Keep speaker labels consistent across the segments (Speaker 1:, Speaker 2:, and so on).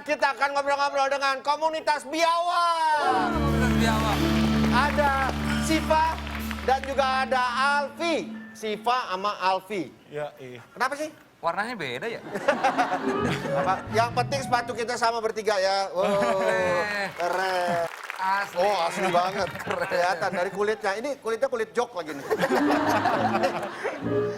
Speaker 1: kita akan ngobrol-ngobrol dengan komunitas biawak.
Speaker 2: Komunitas biawak.
Speaker 1: Ada Siva dan juga ada Alfi. Siva sama Alfi.
Speaker 3: Ya, iya.
Speaker 1: Kenapa sih?
Speaker 2: Warnanya beda ya?
Speaker 1: Apa? Yang penting sepatu kita sama bertiga ya. Oh, keren.
Speaker 2: Asli.
Speaker 1: Oh, asli banget. Kelihatan dari kulitnya. Ini kulitnya kulit jok lagi nih.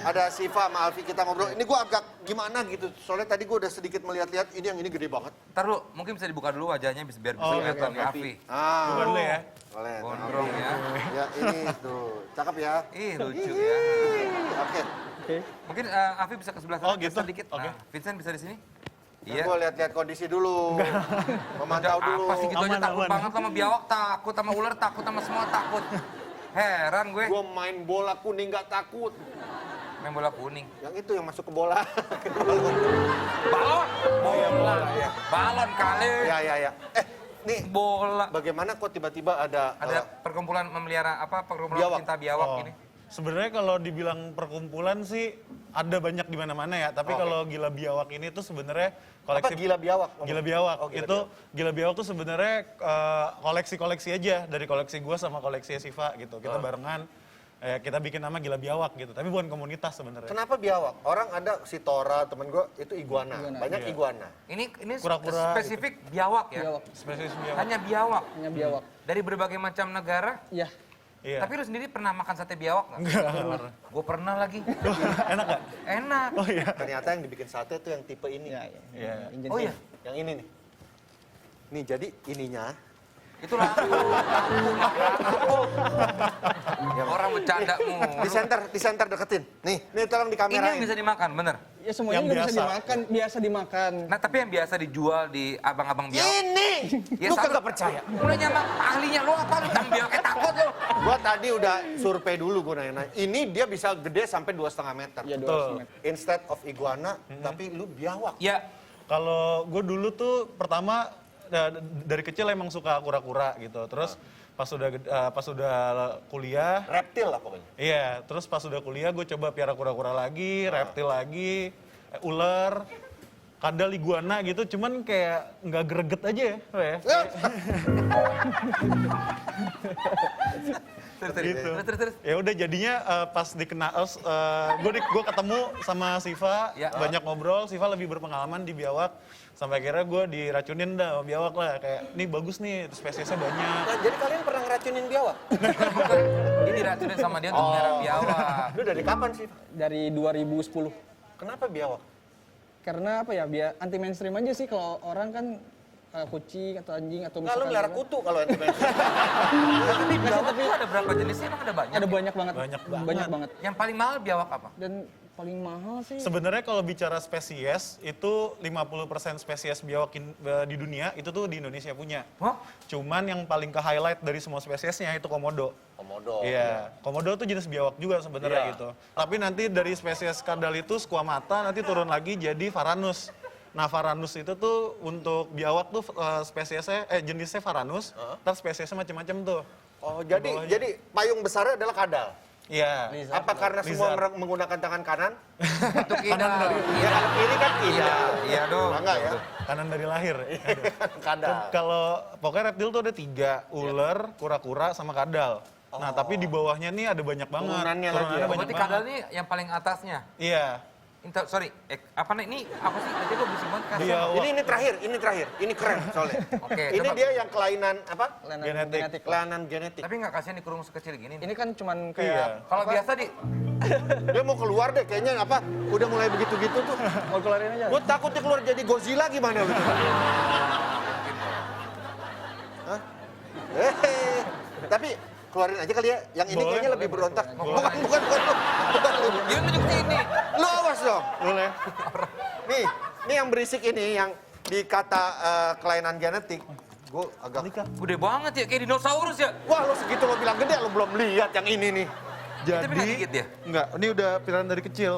Speaker 1: Ada Siva sama Alfi, kita ngobrol. Ini gua agak gimana gitu. Soalnya tadi gua udah sedikit melihat-lihat, ini yang ini gede banget.
Speaker 2: Ntar lu, mungkin bisa dibuka dulu wajahnya biar bisa kelihatan nih Afi.
Speaker 1: Ah.
Speaker 3: Bukan dulu ya.
Speaker 1: Boleh.
Speaker 2: Gondrong ya.
Speaker 1: Ya, ini tuh. Cakep ya.
Speaker 2: Ih, lucu ya.
Speaker 1: Oke.
Speaker 2: Mungkin Afi bisa ke sebelah sana.
Speaker 3: Oh, gitu?
Speaker 2: Sedikit.
Speaker 3: Oke.
Speaker 2: Nah, Vincent bisa di sini?
Speaker 1: Iya. Gue lihat-lihat kondisi dulu. Memantau
Speaker 2: Udah,
Speaker 1: dulu.
Speaker 2: apa sih gitu aja
Speaker 3: Aman,
Speaker 2: takut
Speaker 3: aman.
Speaker 2: banget sama biawak, takut sama ular, takut sama semua takut. Heran gue.
Speaker 1: Gue main bola kuning gak takut.
Speaker 2: Main bola kuning.
Speaker 1: Yang itu yang masuk ke bola.
Speaker 2: Balon.
Speaker 1: Bola ya.
Speaker 2: Balon kali.
Speaker 1: Ya. Nih,
Speaker 2: Bola.
Speaker 1: bagaimana kok tiba-tiba ada
Speaker 2: Perkumpulan memelihara perkumpulan
Speaker 1: Biawak.
Speaker 2: cinta biawak
Speaker 3: Oh.
Speaker 2: ini.
Speaker 3: Sebenarnya kalau dibilang perkumpulan sih ada banyak di mana-mana ya. Tapi
Speaker 1: Oke.
Speaker 3: kalau gila biawak ini tuh sebenarnya
Speaker 1: apa
Speaker 3: koleksi
Speaker 1: gila biawak?
Speaker 3: Gila biawak.
Speaker 1: Oh, gila
Speaker 3: Itu gila biawak tuh sebenarnya koleksi-koleksi aja dari koleksi gua sama koleksi Siva gitu. Kita barengan kita bikin nama Gila Biawak gitu. Tapi bukan komunitas sebenarnya.
Speaker 1: Kenapa biawak? Orang ada si Tora, temen gue, itu iguana. Banyak
Speaker 3: Iya.
Speaker 1: iguana.
Speaker 2: Ini
Speaker 3: Kura-kura
Speaker 2: spesifik biawak ya.
Speaker 4: Biawak.
Speaker 3: Spesies biawak.
Speaker 2: Hanya biawak.
Speaker 4: Hanya biawak.
Speaker 2: Dari berbagai macam negara.
Speaker 4: Iya.
Speaker 3: Iya.
Speaker 2: Tapi lu sendiri pernah makan sate biawak nggak?
Speaker 3: Enggak.
Speaker 2: Gue pernah lagi.
Speaker 3: Enak gak?
Speaker 2: Enak.
Speaker 3: Oh iya.
Speaker 1: Ternyata yang dibikin sate itu yang tipe ini.
Speaker 4: Iya.
Speaker 3: Iya.
Speaker 2: Oh iya.
Speaker 1: Yang ini nih. Nih, jadi ininya.
Speaker 2: Itulah. Orang bercanda mulu.
Speaker 1: Di center deketin. Nih tolong di
Speaker 2: Ini
Speaker 1: kamera.
Speaker 2: yang bisa dimakan, bener?
Speaker 4: Ya semuanya
Speaker 3: Yang
Speaker 4: juga bisa
Speaker 3: biasa.
Speaker 4: dimakan, biasa dimakan.
Speaker 2: Nah, tapi yang biasa dijual di abang-abang biawak.
Speaker 1: Ini!
Speaker 2: Ya,
Speaker 1: Lu
Speaker 2: sama.
Speaker 1: kagak percaya?
Speaker 2: Mulai nyamak ahlinya lu apa lu tang biawaknya takut lu.
Speaker 1: Gua tadi udah survei dulu gue nanya. Ini dia bisa gede sampai 2,5 meter.
Speaker 4: Iya,
Speaker 3: Betul.
Speaker 4: 200 meter.
Speaker 1: Instead of iguana, tapi lu biawak.
Speaker 2: Ya,
Speaker 3: Kalau gue dulu tuh pertama dari kecil emang suka kura-kura gitu. Terus pas udah kuliah,
Speaker 1: Reptil lah pokoknya.
Speaker 3: iya. Terus pas udah kuliah gue coba piara kura-kura lagi, reptil lagi, ular, kadal, iguana gitu. Cuman kayak nggak greget aja ya. Gitu.
Speaker 2: terus.
Speaker 3: Ya udah jadinya pas gue ketemu sama Siva,
Speaker 2: Ya.
Speaker 3: banyak ngobrol. Siva lebih berpengalaman di biawak, sampai akhirnya gue diracunin dah sama biawak lah. Kayak nih bagus nih, spesiesnya banyak.
Speaker 1: Nah, jadi kalian pernah ngeracunin biawak?
Speaker 2: Ini diracunin sama dia untuk merah biawak.
Speaker 1: Lu dari kapan sih?
Speaker 4: Dari 2010.
Speaker 1: Kenapa biawak?
Speaker 4: Karena apa ya, biar anti mainstream aja sih kalau orang kan kucing atau anjing atau
Speaker 1: Nggak, lu
Speaker 4: misalkan
Speaker 1: melihara
Speaker 4: apa.
Speaker 1: kutu kalau anti mainstream.
Speaker 2: Tapi biawak tuh ada berapa jenisnya? Emang ada banyak?
Speaker 4: Ada banyak banget.
Speaker 3: Banyak banget.
Speaker 4: Banyak banget.
Speaker 2: Yang paling mahal biawak apa?
Speaker 4: Dan paling mahal sih
Speaker 3: Sebenarnya kalau bicara spesies, itu 50% spesies biawak di dunia itu tuh di Indonesia punya.
Speaker 2: Hah?
Speaker 3: Cuman yang paling ke highlight dari semua spesiesnya itu komodo.
Speaker 1: Komodo.
Speaker 3: Iya, komodo tuh jenis biawak juga sebenarnya
Speaker 1: Iya.
Speaker 3: gitu. Tapi nanti dari spesies kadal itu squamata nanti turun lagi jadi varanus. Nah, varanus itu tuh untuk biawak tuh jenisnya varanus, terus spesiesnya macam-macam tuh.
Speaker 1: Oh, jadi payung besarnya adalah kadal.
Speaker 3: Iya.
Speaker 1: Apa karena semua
Speaker 3: Lizard.
Speaker 1: menggunakan tangan kanan?
Speaker 2: Untuk idal.
Speaker 1: Ya, kalau kiri kan tidak.
Speaker 2: Iya dong.
Speaker 1: Enggak ya?
Speaker 3: Kanan dari lahir.
Speaker 1: Kadal.
Speaker 3: Kalau pokoknya reptil tuh ada 3, ular, kura-kura, sama kadal. Nah, tapi di bawahnya nih ada banyak banget.
Speaker 1: Turunannya lagi ya?
Speaker 3: banyak
Speaker 2: Berarti
Speaker 3: banget.
Speaker 2: kadal nih yang paling atasnya.
Speaker 3: Iya.
Speaker 2: Sorry, apa nih? Ini apa sih? Tadi gue bising banget kasih.
Speaker 3: Biawak.
Speaker 1: Ini terakhir. Ini keren soalnya.
Speaker 2: Oke,
Speaker 1: Ini
Speaker 2: coba.
Speaker 1: dia yang kelainan apa?
Speaker 4: kelainan
Speaker 3: Genetik.
Speaker 4: genetik.
Speaker 1: Kelainan genetik.
Speaker 2: Tapi nggak kasihan dikurung sekecil gini.
Speaker 4: Ini kan cuman
Speaker 3: Iya.
Speaker 4: kayak
Speaker 2: Kalau biasa di
Speaker 1: Dia mau keluar deh kayaknya apa? Udah mulai begitu-gitu tuh.
Speaker 4: mau keluarin aja.
Speaker 1: Gue takutnya keluar jadi Godzilla gimana gitu. Hah? Tapi keluarin aja kali ya. Yang ini
Speaker 3: Boleh,
Speaker 1: kayaknya lebih berontak.
Speaker 3: Boleh.
Speaker 1: Bukan lu. Bukan lu.
Speaker 2: dia nunjuk sini.
Speaker 1: Lu awas dong.
Speaker 3: Boleh.
Speaker 1: Nih yang berisik ini yang dikata kelainan genetik. Gue agak.
Speaker 2: Gede banget ya, kayak dinosaurus ya.
Speaker 1: Wah, lu segitu lo bilang gede, lo belum lihat yang ini nih.
Speaker 2: Tapi nggak gigit ya?
Speaker 3: Enggak, ini udah pilihan dari kecil.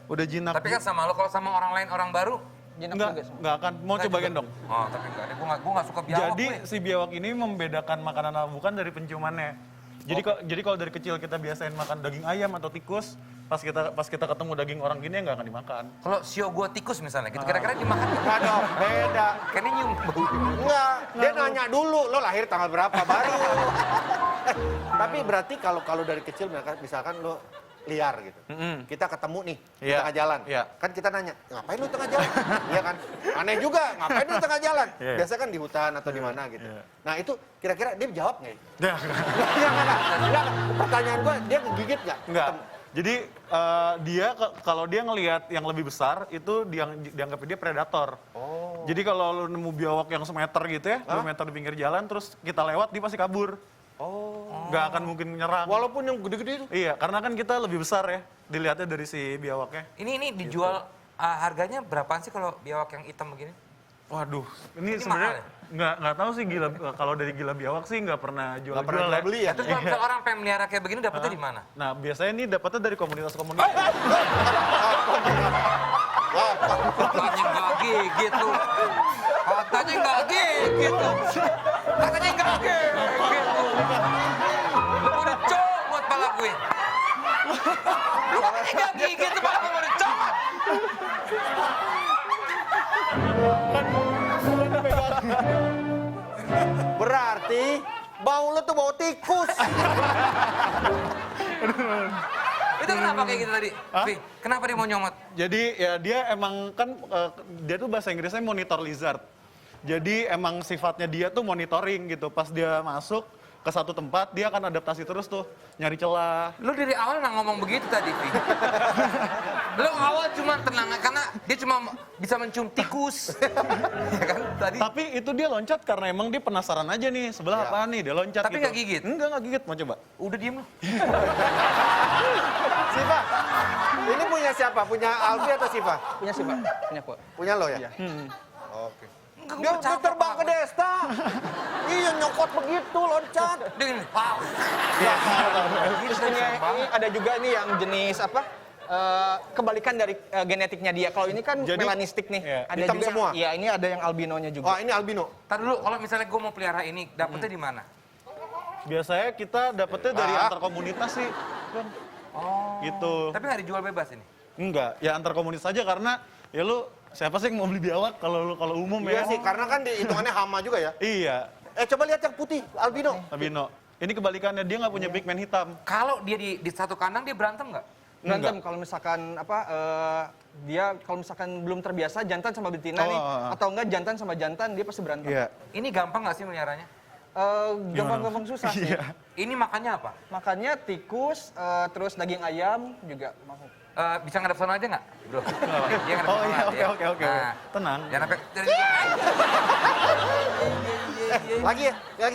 Speaker 3: Udah jinak.
Speaker 2: Tapi kan sama lo, kalau sama orang lain, orang baru.
Speaker 4: Jinak
Speaker 3: enggak,
Speaker 4: juga semua.
Speaker 3: enggak akan. Mau
Speaker 2: Nggak
Speaker 3: coba
Speaker 2: juga.
Speaker 3: gendong.
Speaker 2: Oh, tapi enggak deh, gue nggak suka biawak.
Speaker 3: Jadi
Speaker 2: gue.
Speaker 3: si biawak ini membedakan makanan apa bukan dari penciumannya. Jadi kalau dari kecil kita biasain makan daging ayam atau tikus, pas kita ketemu daging orang gini ya nggak akan dimakan.
Speaker 2: Kalau sio gua tikus misalnya, gitu kira-kira dimakan.
Speaker 1: Enggak dong, beda.
Speaker 2: Kayaknya nyium bau.
Speaker 1: Enggak, dia nanya dulu, lo lahir tanggal berapa baru. Tapi berarti kalau dari kecil misalkan lo liar gitu. Kita ketemu nih di
Speaker 3: Iya.
Speaker 1: tengah jalan.
Speaker 3: Iya.
Speaker 1: Kan kita nanya, ngapain lu tengah jalan? Iya kan? Aneh juga, ngapain lu tengah jalan?
Speaker 3: Iya.
Speaker 1: Biasa kan di hutan atau di mana gitu.
Speaker 3: Iya.
Speaker 1: Nah itu kira-kira dia jawab nggak?
Speaker 3: Ya,
Speaker 1: Enggak. Pertanyaan gua, dia ngegigit nggak?
Speaker 3: enggak. Jadi kalau dia ngelihat yang lebih besar itu dianggap dia predator.
Speaker 1: Oh.
Speaker 3: Jadi kalau lu nemu biawak yang semeter gitu ya, 2 meter di pinggir jalan, terus kita lewat dia pasti kabur.
Speaker 1: Oh.
Speaker 3: Nggak akan mungkin nyerang.
Speaker 1: Walaupun yang gede-gede itu.
Speaker 3: Iya, karena kan kita lebih besar ya, dilihatnya dari si biawaknya.
Speaker 2: Ini dijual harganya berapaan sih kalau biawak yang hitam begini?
Speaker 3: Waduh, ini
Speaker 2: Ini
Speaker 3: sebenarnya
Speaker 2: mahal
Speaker 3: nggak tahu sih gila. Kalau dari gila biawak sih nggak pernah
Speaker 1: Nggak pernah
Speaker 3: jual-jual
Speaker 1: jual beli ya?
Speaker 2: Terus kalau misalnya orang pengen melihara kayak begini dapetnya di mana?
Speaker 3: Nah, biasanya ini dapatnya dari komunitas-komunitas.
Speaker 2: Katanya nggak gigit tuh. Katanya nggak gigit tuh. Katanya nggak gigit tuh. Udah comot pala gue. Lu katanya nggak gigit tuh pala gue udah comot.
Speaker 1: Berarti bau lo tuh bau tikus.
Speaker 2: Itu kenapa kayak gitu tadi? Vi, kenapa dia mau nyomot?
Speaker 3: Jadi ya dia emang kan dia tuh bahasa Inggrisnya monitor lizard. Jadi emang sifatnya dia tuh monitoring gitu. Pas dia masuk ke satu tempat dia akan adaptasi terus tuh, nyari celah.
Speaker 2: Lu dari awal nggak ngomong begitu tadi, Vi. Lu awal cuma tenang karena dia cuma bisa mencium tikus. Ya kan tadi.
Speaker 3: Tapi itu dia loncat karena emang dia penasaran aja nih sebelah
Speaker 1: Ya.
Speaker 3: apaan nih, dia loncat
Speaker 2: Tapi
Speaker 3: gitu.
Speaker 2: nggak gigit?
Speaker 3: Nggak gigit, mau coba.
Speaker 2: Udah diem lu.
Speaker 1: Siva, ini punya siapa? Punya Alfi atau Siva?
Speaker 4: Punya sih Pak, punya Pak.
Speaker 1: Punya lo ya?
Speaker 4: Iya.
Speaker 1: Oke.
Speaker 2: Enggak,
Speaker 1: Dia
Speaker 2: gua capek
Speaker 1: terbang ke
Speaker 2: kepala
Speaker 1: Desta. Iya, nyokot begitu, loncat.
Speaker 2: gua. Dia gini, wow.
Speaker 4: Terus ini ada juga nih yang jenis apa? Kebalikan dari genetiknya dia. Kalau ini kan
Speaker 3: Jadi,
Speaker 4: melanistik nih.
Speaker 3: iya.
Speaker 4: Ada
Speaker 1: Hitam
Speaker 4: juga
Speaker 1: semua?
Speaker 4: Iya, ini ada yang albinonya
Speaker 1: Oh,
Speaker 4: juga.
Speaker 1: ini albino.
Speaker 2: Ntar dulu, kalau misalnya gue mau pelihara ini, dapetnya di mana?
Speaker 3: Biasanya kita dapetnya dari
Speaker 1: Ah.
Speaker 3: antar komunitas sih. Bang.
Speaker 2: Oh.
Speaker 3: Gitu.
Speaker 2: Tapi nggak dijual bebas ini?
Speaker 3: Enggak, ya antar komunitas aja karena ya lu siapa sih yang mau beli biawak kalau umum
Speaker 1: Iya
Speaker 3: ya?
Speaker 1: sih, karena kan hitungannya hama juga ya.
Speaker 3: Iya,
Speaker 1: Coba lihat yang putih, albino.
Speaker 3: albino. Ini kebalikannya, dia nggak punya big man hitam.
Speaker 2: Kalau dia di satu kandang, dia berantem nggak?
Speaker 4: Berantem kalau misalkan apa dia kalau misalkan belum terbiasa jantan sama betina nih atau enggak jantan sama jantan dia pasti berantem.
Speaker 3: Iya.
Speaker 2: Ini gampang nggak sih meliharanya?
Speaker 4: Gampang-gampang susah sih.
Speaker 3: Iya.
Speaker 2: Ini makannya apa?
Speaker 4: Makannya tikus, terus daging ayam juga makan.
Speaker 2: Bisa ngadep sana aja nggak, bro? Dia ngadep
Speaker 3: Oh
Speaker 2: sana
Speaker 3: iya,
Speaker 2: aja.
Speaker 3: oke.
Speaker 2: Nah,
Speaker 3: Tenang.
Speaker 2: jangan sampai
Speaker 1: Lagi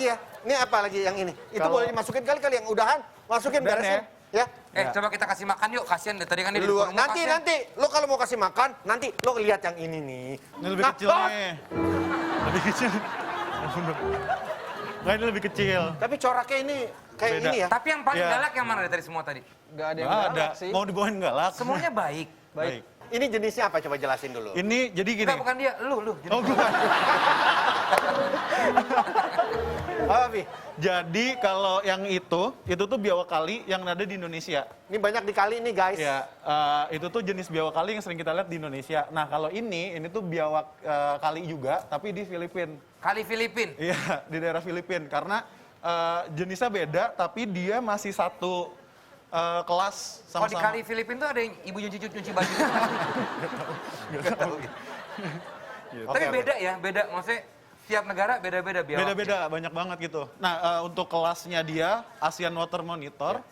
Speaker 1: ya. Ini apa lagi yang ini? Itu
Speaker 3: Kalau-
Speaker 1: boleh dimasukin kali yang udahan. Masukin
Speaker 3: Dan
Speaker 1: beresin. Ya.
Speaker 3: Ya.
Speaker 2: coba kita kasih makan yuk, kasihan deh tadi kan dia di
Speaker 1: Lu,
Speaker 2: depan rumah, kasihan.
Speaker 1: nanti, lo kalau mau kasih makan, nanti lo lihat yang ini nih.
Speaker 3: Ini lebih
Speaker 1: Nah,
Speaker 3: kecil nih. Lebih kecil. Nggak, ini lebih kecil.
Speaker 1: Tapi coraknya ini kayak
Speaker 3: Beda.
Speaker 1: ini ya.
Speaker 2: Tapi yang paling
Speaker 3: Iya.
Speaker 2: galak yang mana dari semua tadi?
Speaker 4: Nggak ada yang
Speaker 3: Nggak ada.
Speaker 4: galak sih.
Speaker 3: Mau dibawain galak.
Speaker 2: Semuanya baik.
Speaker 3: Baik.
Speaker 1: Ini jenisnya apa? Coba jelasin dulu.
Speaker 3: Ini jadi gini.
Speaker 2: Enggak, bukan dia, lu.
Speaker 3: Oh, gua.
Speaker 1: Apa, Vi?
Speaker 3: Jadi kalau yang itu tuh biawak kali yang ada di Indonesia.
Speaker 1: Ini banyak dikali nih, guys.
Speaker 3: Ya, itu tuh jenis biawak kali yang sering kita lihat di Indonesia. Nah, kalau ini tuh biawak kali juga, tapi di Filipina.
Speaker 2: Kali Filipin.
Speaker 3: Iya, di daerah Filipina. Karena jenisnya beda, tapi dia masih satu kelas
Speaker 2: Kalau di
Speaker 3: sama-sama.
Speaker 2: kali Filipin tuh ada yang ibu nyuci baju. Nggak tahu. Tapi
Speaker 1: Oke,
Speaker 2: beda ya, beda. Maksudnya tiap negara beda-beda biawak.
Speaker 3: Beda-beda, banyak banget gitu. Nah, untuk kelasnya dia, Asian Water Monitor,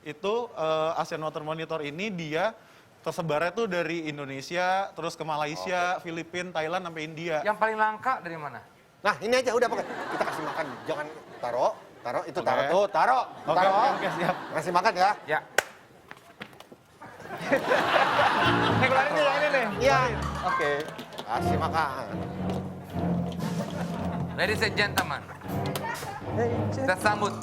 Speaker 3: itu Asian Water Monitor ini dia tersebarnya tuh dari Indonesia, terus ke Malaysia, Filipina, Thailand, sampai India.
Speaker 2: Yang paling langka dari mana?
Speaker 1: Nah, ini aja udah pakai. Kita kasih makan. Jangan taruh, itu
Speaker 3: Oke.
Speaker 1: taruh tuh, taruh.
Speaker 3: Oke, siap.
Speaker 1: Kasih makan ya.
Speaker 2: Ya.
Speaker 4: Keluarin nih yang ini nih.
Speaker 1: Iya.
Speaker 4: Oke.
Speaker 1: Kasih makan.
Speaker 2: Ladies and gentlemen, kita sambut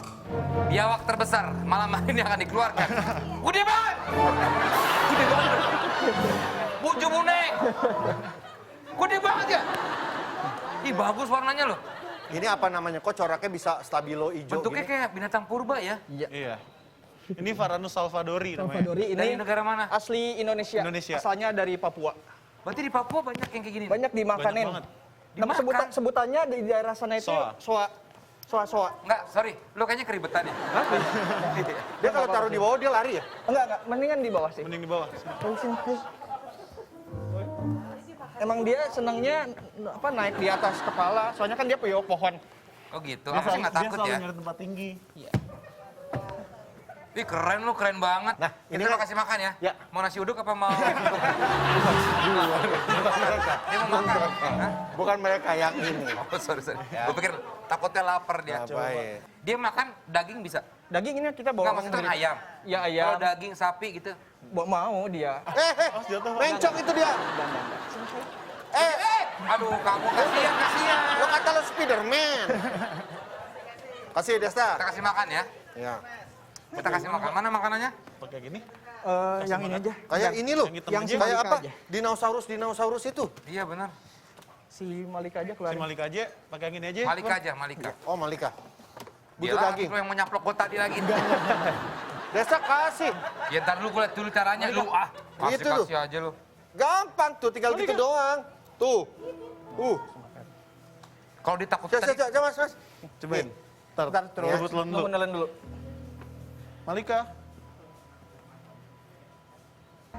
Speaker 2: biawak terbesar malam hari ini akan dikeluarkan. Gede banget! Gede banget! Buju buneng! Gede banget ya? Ih, bagus warnanya loh.
Speaker 1: Ini apa namanya? Kok coraknya bisa stabilo hijau
Speaker 2: Bentuknya
Speaker 1: gini?
Speaker 2: kayak binatang purba ya.
Speaker 3: Iya. Ini Varanus salvadori namanya.
Speaker 4: Salvadori
Speaker 2: Dari
Speaker 4: ini
Speaker 2: negara mana?
Speaker 4: asli Indonesia.
Speaker 3: Indonesia.
Speaker 4: Asalnya dari Papua.
Speaker 2: Berarti di Papua banyak yang kayak gini.
Speaker 4: Banyak dimakanin.
Speaker 3: banget.
Speaker 4: Nama
Speaker 2: Dimakan?
Speaker 4: sebutannya di daerah sana itu
Speaker 3: Soa.
Speaker 4: soa.
Speaker 2: Enggak, sorry. Lu kayaknya keribetan ya.
Speaker 1: Dia kalau taruh di bawah dia lari ya?
Speaker 4: Enggak, mendingan di bawah sih.
Speaker 3: Mending di bawah.
Speaker 4: Emang dia senangnya apa naik di atas kepala, soalnya kan dia punya pohon.
Speaker 2: Oh gitu. Aku sih nggak takut
Speaker 3: selalu
Speaker 2: ya.
Speaker 3: nyari tempat tinggi.
Speaker 2: Ih keren lu, keren banget.
Speaker 1: Nah,
Speaker 2: Kita
Speaker 1: ini
Speaker 2: mau
Speaker 1: kan-
Speaker 2: kasih makan ya?
Speaker 1: Ya.
Speaker 2: Mau nasi uduk apa mau? Dia mau makan. Hah?
Speaker 1: Bukan mereka yang ini.
Speaker 2: Oh sorry. Gue pikir takutnya lapar dia.
Speaker 1: Ya, baik.
Speaker 2: Dia makan daging bisa?
Speaker 4: Daging ini kita
Speaker 2: Enggak,
Speaker 4: bawa
Speaker 2: maksudnya
Speaker 4: sendiri.
Speaker 2: ayam.
Speaker 4: Ya ayam.
Speaker 2: Kalau daging sapi gitu.
Speaker 4: Mau dia.
Speaker 3: jatuh.
Speaker 1: Mencong itu dia.
Speaker 2: Aduh, kamu kasihan.
Speaker 1: Lo kata lo Spiderman. Kasih Desta.
Speaker 2: Kita kasih makan ya.
Speaker 1: Ya.
Speaker 2: Kita kasih makan. Mana makanannya?
Speaker 3: Pakai gini.
Speaker 4: Yang ini aja.
Speaker 1: Kayak ini loh.
Speaker 3: Yang hitam
Speaker 1: Yang
Speaker 3: aja.
Speaker 1: kayak
Speaker 4: Malika
Speaker 1: apa?
Speaker 4: aja.
Speaker 1: Dinosaurus itu.
Speaker 2: Iya benar.
Speaker 4: Si Malika aja
Speaker 3: Si
Speaker 4: keluarin.
Speaker 3: Malika aja, pakai yang ini aja.
Speaker 2: Malika aja, Malika.
Speaker 1: Oh, Malika.
Speaker 2: Dia
Speaker 1: Butuh
Speaker 2: lah,
Speaker 1: daging.
Speaker 2: lu yang mau nyaplok gue tadi lagi.
Speaker 1: Desta kasih.
Speaker 2: Ya ntar dulu gue liat dulu caranya. Lu
Speaker 1: Gitu loh.
Speaker 2: kasih aja lu.
Speaker 1: Gampang tuh, tinggal gitu doang. Tuh.
Speaker 2: Kalau ditakut
Speaker 1: Coba,
Speaker 2: tadi.
Speaker 1: coba, Mas.
Speaker 3: Cobain. Ntar,
Speaker 4: Ntar terus.
Speaker 3: rebut telan dulu.
Speaker 4: Nelen dulu.
Speaker 3: Malika.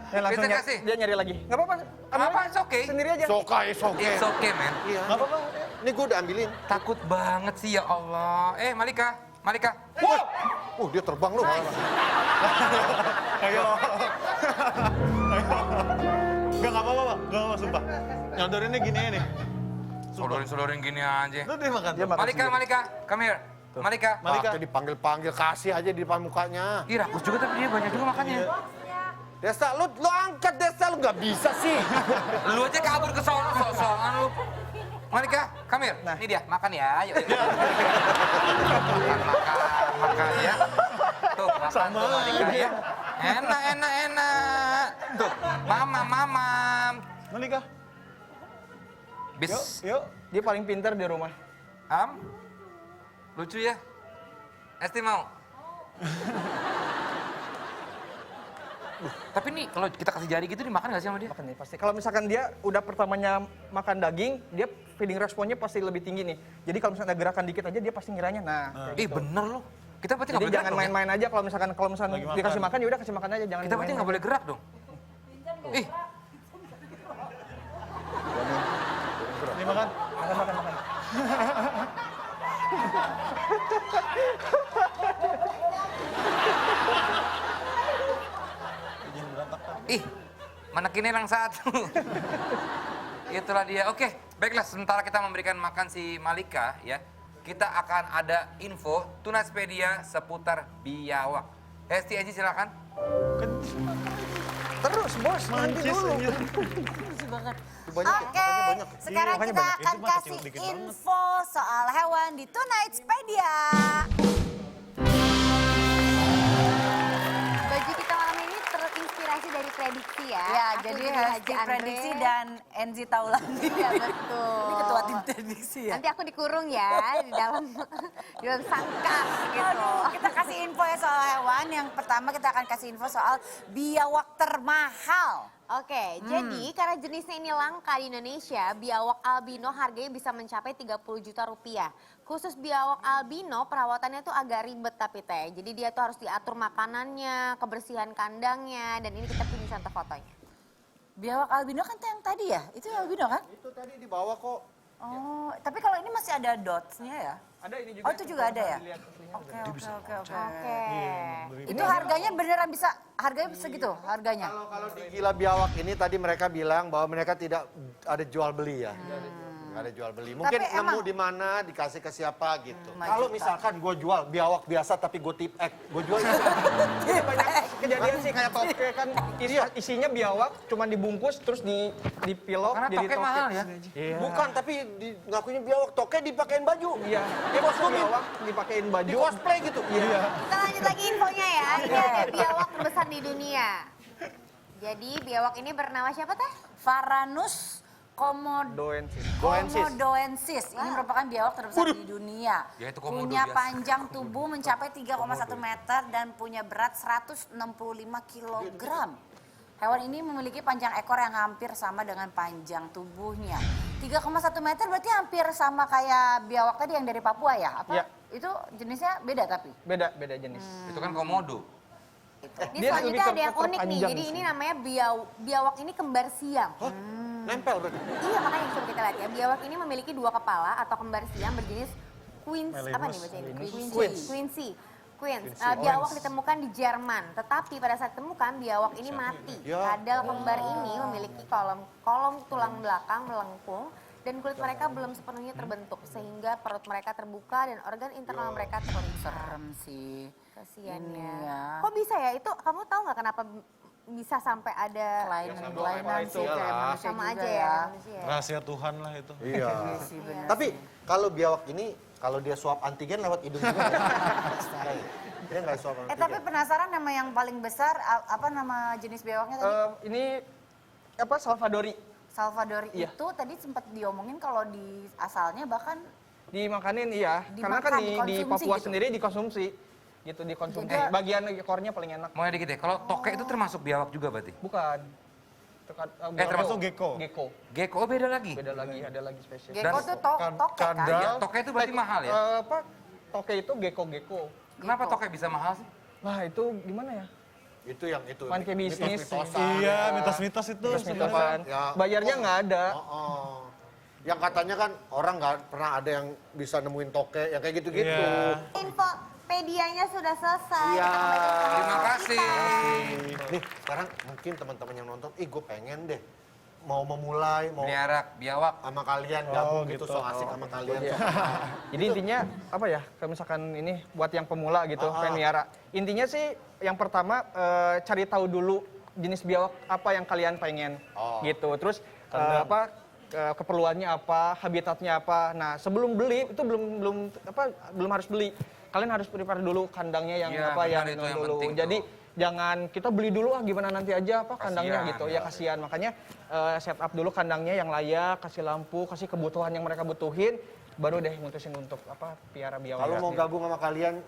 Speaker 4: Langsung
Speaker 2: Kita kasih.
Speaker 4: dia nyari lagi. Enggak apa-apa.
Speaker 2: Apa? It's okay.
Speaker 4: Sendiri aja.
Speaker 1: Soka, soke.
Speaker 2: It's okay, man.
Speaker 1: Iya.
Speaker 3: Nggak apa-apa.
Speaker 1: Ini gue udah ambilin.
Speaker 2: Takut banget sih ya Allah. Malika.
Speaker 1: Dia terbang loh.
Speaker 3: Ayo. Ayo. Nggak apa-apa, Pak. Nggak apa-apa, sumpah. Nyodorinnya gini aja nih.
Speaker 2: Sodorin gini aja.
Speaker 3: Lu dia makan.
Speaker 4: Dia makan sendiri.
Speaker 2: Malika, come here. Malika.
Speaker 3: Malika.
Speaker 1: Pakai dipanggil-panggil, kasih aja di depan mukanya.
Speaker 2: Ih, rakus juga tapi dia banyak juga makannya.
Speaker 1: Desta, lu angkat Desta, lu nggak bisa sih.
Speaker 2: Lu aja kabur ke sono, sok-sokan lu. Malika, come here. Ini dia, makan ya. Ayo. Makan ya. Tuh, makan tuh Malika ya. Enak. Tuh, mamam.
Speaker 3: Malika.
Speaker 2: Bis.
Speaker 3: Yuk.
Speaker 4: Dia paling pintar di rumah.
Speaker 2: Lucu ya. Esti mau. Tapi nih kalau kita kasih jari gitu dimakan nggak sih sama dia?
Speaker 4: Makan nih pasti. Kalau misalkan dia udah pertamanya makan daging, dia feeding responnya pasti lebih tinggi nih. Jadi kalau misalnya ada gerakan dikit aja dia pasti ngiranya. Kayak gitu.
Speaker 2: Bener loh. Kita berarti nggak
Speaker 4: Jadi
Speaker 2: boleh
Speaker 4: jangan
Speaker 2: gerak dong ya?
Speaker 4: main-main aja kalau misalkan
Speaker 3: Lagi makan.
Speaker 4: dikasih makan ya udah kasih makan aja jangan.
Speaker 2: Kita berarti nggak boleh gerak dong. Ih,
Speaker 3: Ini makan.
Speaker 4: makan.
Speaker 3: Izin berantakan.
Speaker 2: mana kini yang satu. Itulah dia. Oke, baiklah sementara kita memberikan makan si Malika ya. Kita akan ada info Tunaspedia seputar biawak. Hesti Aji silakan.
Speaker 4: Terus bos, nanti
Speaker 3: Mancis
Speaker 4: dulu.
Speaker 3: anjir.
Speaker 1: Banyak,
Speaker 5: Oke,
Speaker 1: makanya banyak.
Speaker 5: sekarang
Speaker 3: Makanya
Speaker 5: kita
Speaker 3: banyak.
Speaker 5: akan
Speaker 3: Itu mah
Speaker 5: kasih
Speaker 3: kecil-dikit banget.
Speaker 5: info soal hewan di Tunaidspedia.
Speaker 6: Baju kita malam ini terinspirasi dari prediksi ya.
Speaker 5: Ya,
Speaker 6: Aku
Speaker 5: jadi
Speaker 6: Haji
Speaker 5: Hesti
Speaker 6: Andre.
Speaker 5: prediksi dan Enzi Taulani.
Speaker 6: Iya betul.
Speaker 5: Ini ketua tim prediksi ya.
Speaker 6: Nanti aku dikurung ya di dalam sangkar gitu.
Speaker 5: Aduh, kita kasih info ya soal hewan. Yang pertama kita akan kasih info soal biawak termahal.
Speaker 6: Oke, jadi karena jenisnya ini langka di Indonesia, biawak albino harganya bisa mencapai 30 juta rupiah. Khusus biawak albino perawatannya tuh agak ribet tapi teh. Jadi dia tuh harus diatur makanannya, kebersihan kandangnya, dan ini kita punya contoh fotonya.
Speaker 5: Biawak albino kan yang tadi ya? Itu albino kan?
Speaker 1: Itu tadi di bawah kok.
Speaker 5: Oh, tapi kalau ini masih ada dots-nya ya?
Speaker 4: Ada ini juga.
Speaker 5: Oh, itu juga ada ya?
Speaker 4: Lihat aslinya.
Speaker 5: Oke.
Speaker 6: Oke.
Speaker 5: Itu harganya beneran bisa, harganya segitu harganya?
Speaker 1: Kalau di Gila Biawak ini tadi mereka bilang bahwa mereka tidak ada jual beli ya. Nggak ada jual beli. Mungkin
Speaker 5: Tapi
Speaker 1: nemu
Speaker 5: emang-
Speaker 1: di mana, dikasih ke siapa gitu.
Speaker 5: Lima
Speaker 1: Kalau
Speaker 5: juta.
Speaker 1: misalkan gue jual biawak biasa tapi gue tip gue jual itu.
Speaker 4: Ini banyak kejadian sih kayak toke kan isinya biawak cuma dibungkus terus dipilok
Speaker 2: Karena
Speaker 4: jadi
Speaker 2: toke mahal ya.
Speaker 1: Bukan, tapi ngakunya biawak toke dipakein baju.
Speaker 4: Iya, dia bos biawak dipakein
Speaker 1: Di
Speaker 4: baju.
Speaker 1: cosplay gitu.
Speaker 4: Iya.
Speaker 6: Kita lanjut lagi infonya ya. Ini ada biawak terbesar di dunia. Jadi biawak ini bernama siapa teh?
Speaker 5: Varanus
Speaker 4: Komodoensis.
Speaker 5: Komodoensis. Ini merupakan biawak terbesar di dunia.
Speaker 2: Ya, itu komodo
Speaker 5: Punya
Speaker 2: biasa.
Speaker 5: panjang tubuh mencapai 3,1 meter dan punya berat 165 kilogram. Hewan ini memiliki panjang ekor yang hampir sama dengan panjang tubuhnya. 3,1 meter berarti hampir sama kayak biawak tadi yang dari Papua ya? Apa?
Speaker 4: Ya.
Speaker 5: Itu jenisnya beda tapi?
Speaker 4: Beda jenis.
Speaker 2: Itu kan komodo.
Speaker 6: Ini
Speaker 4: Dia
Speaker 6: selanjutnya
Speaker 4: lebih
Speaker 6: ada yang unik nih.
Speaker 4: terpanjang
Speaker 6: Jadi
Speaker 4: sih.
Speaker 6: ini namanya biawak ini kembar siam.
Speaker 1: Hah? Nempel berarti.
Speaker 6: Iya makanya coba kita lihat ya. Biawak ini memiliki 2 kepala atau kembar siam berjenis Queens. Apa nih bacanya? Quincy. Biawak ditemukan di Jerman, tetapi pada saat ditemukan biawak ini mati.
Speaker 1: Ya.
Speaker 6: Kadal kembar ini memiliki kolom tulang belakang melengkung dan kulit mereka belum sepenuhnya terbentuk sehingga perut mereka terbuka dan organ internal mereka terlihat.
Speaker 5: Serem sih.
Speaker 6: Kasian
Speaker 5: Ini
Speaker 6: ya.
Speaker 5: ya.
Speaker 6: Kok bisa ya? Itu kamu tahu nggak kenapa bisa sampai ada
Speaker 5: Kelainan sih kayak manusia
Speaker 6: sama
Speaker 5: juga
Speaker 6: aja ya manusia ya?
Speaker 3: Rahasia Tuhan lah itu.
Speaker 1: Iya.
Speaker 5: Sih, bener
Speaker 1: Tapi
Speaker 5: sih.
Speaker 1: kalau biawak ini, kalau dia swab antigen lewat hidung juga. Dia nggak swab antigen.
Speaker 5: Tapi penasaran nama yang paling besar, apa nama jenis biawaknya tadi?
Speaker 4: Ini apa Salvadori.
Speaker 5: Salvadori
Speaker 4: Iya.
Speaker 5: itu tadi sempat diomongin kalau di asalnya bahkan
Speaker 4: Dimakanin iya. Karena kan
Speaker 5: Dimakan,
Speaker 4: di
Speaker 5: dikonsumsi
Speaker 4: Papua
Speaker 5: gitu.
Speaker 4: sendiri dikonsumsi. Gitu dikonsumsi.
Speaker 5: Jadi-
Speaker 4: Bagian ekornya paling enak.
Speaker 2: Mau dikit ya, kalau tokek itu termasuk biawak juga berarti?
Speaker 4: Bukan.
Speaker 2: termasuk
Speaker 3: gecko.
Speaker 4: Gecko.
Speaker 2: Gecko, oh beda lagi?
Speaker 4: Beda lagi, ada lagi spesies.
Speaker 5: gecko tuh toke kan?
Speaker 2: Ya, tokek itu berarti mahal ya?
Speaker 4: Apa? Toke itu gecko.
Speaker 2: Kenapa tokek bisa mahal sih?
Speaker 4: Wah itu gimana ya?
Speaker 1: Itu yang itu.
Speaker 4: Cuman kayak bisnis.
Speaker 1: Mitos-mitosan.
Speaker 3: Iya, mitos-mitos itu.
Speaker 4: Mitos-mitosan.
Speaker 1: Ya.
Speaker 4: Bayarnya nggak ada.
Speaker 1: Oh. Yang katanya kan orang nggak pernah ada yang bisa nemuin toke, yang kayak gitu-gitu.
Speaker 3: Iya.
Speaker 6: Infopedianya sudah selesai.
Speaker 1: Iya.
Speaker 6: Kita kembali ke
Speaker 2: Terima
Speaker 6: topik
Speaker 2: kasih.
Speaker 6: kita.
Speaker 1: Nih, sekarang mungkin teman-teman yang nonton, gue pengen deh mau memulai, mau
Speaker 2: Melihara biawak.
Speaker 1: sama kalian gabung gitu,
Speaker 3: gitu.
Speaker 1: so asik sama kalian.
Speaker 4: Iya. Jadi intinya apa ya? Kalau misalkan ini buat yang pemula gitu,
Speaker 1: Ah.
Speaker 4: pengen miara. Intinya sih yang pertama cari tahu dulu jenis biawak apa yang kalian pengen
Speaker 1: Oh.
Speaker 4: gitu. Terus keperluannya apa, habitatnya apa. Nah, sebelum beli itu belum harus beli. Kalian harus prepare dulu kandangnya yang
Speaker 2: Iya,
Speaker 4: apa
Speaker 2: benar,
Speaker 4: yang
Speaker 2: itu yang
Speaker 4: dulu.
Speaker 2: penting
Speaker 4: Jadi
Speaker 2: tuh.
Speaker 4: jangan kita beli dulu gimana nanti aja apa kandangnya
Speaker 2: Kasian,
Speaker 4: gitu. Ya kasihan. Makanya set up dulu kandangnya yang layak, kasih lampu, kasih kebutuhan yang mereka butuhin, baru deh mutusin untuk apa piara biawak.
Speaker 1: Kalau mau gabung sama kalian,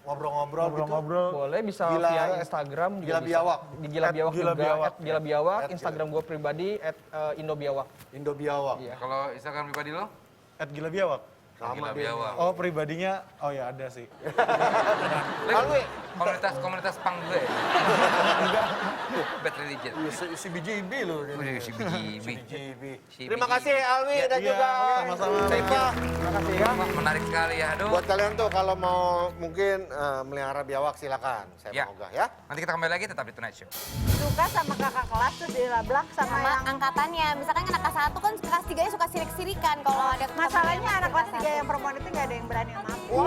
Speaker 1: ngobrol-ngobrol gitu,
Speaker 4: Boleh bisa
Speaker 1: Gila-
Speaker 4: via Instagram juga
Speaker 1: Gila
Speaker 4: bisa.
Speaker 1: Biawak.
Speaker 4: Di Gila Biawak
Speaker 3: Gila
Speaker 4: juga,
Speaker 3: Biawak.
Speaker 4: @gilabiawak,
Speaker 1: At
Speaker 4: Instagram gue pribadi @indobiawak.
Speaker 1: Indo Biawak.
Speaker 4: Iya.
Speaker 2: Kalau Instagram pribadi lo?
Speaker 3: Gila biawak.
Speaker 1: Sama
Speaker 2: Gila
Speaker 1: dia.
Speaker 2: biawak.
Speaker 3: Oh pribadinya, oh ya ada sih.
Speaker 2: Lalu komunitas pang gue. Bad religion.
Speaker 1: Si BJB loh. dia.
Speaker 2: Wih, si BJB.
Speaker 1: BJB.
Speaker 2: Si
Speaker 1: Terima
Speaker 2: BJB.
Speaker 1: kasih Alwi dan
Speaker 3: Iya,
Speaker 1: juga
Speaker 3: sama-sama.
Speaker 1: Saifa.
Speaker 4: Terima kasih ya.
Speaker 2: Wah, menarik sekali ya, aduh.
Speaker 1: Buat kalian tuh kalau mau mungkin melihara biawak silakan. Saya
Speaker 2: Ya.
Speaker 1: mau ya.
Speaker 2: Nanti kita kembali lagi tetap di Tonight Show.
Speaker 6: Suka sama kakak kelas tuh dilablak sama yang angkatannya. Misalkan anak kelas 1 kan kelas 3 suka sirik-sirikan kalau ada
Speaker 5: Masalahnya anak kelas 3 yang perempuan itu nggak ada yang berani sama aku.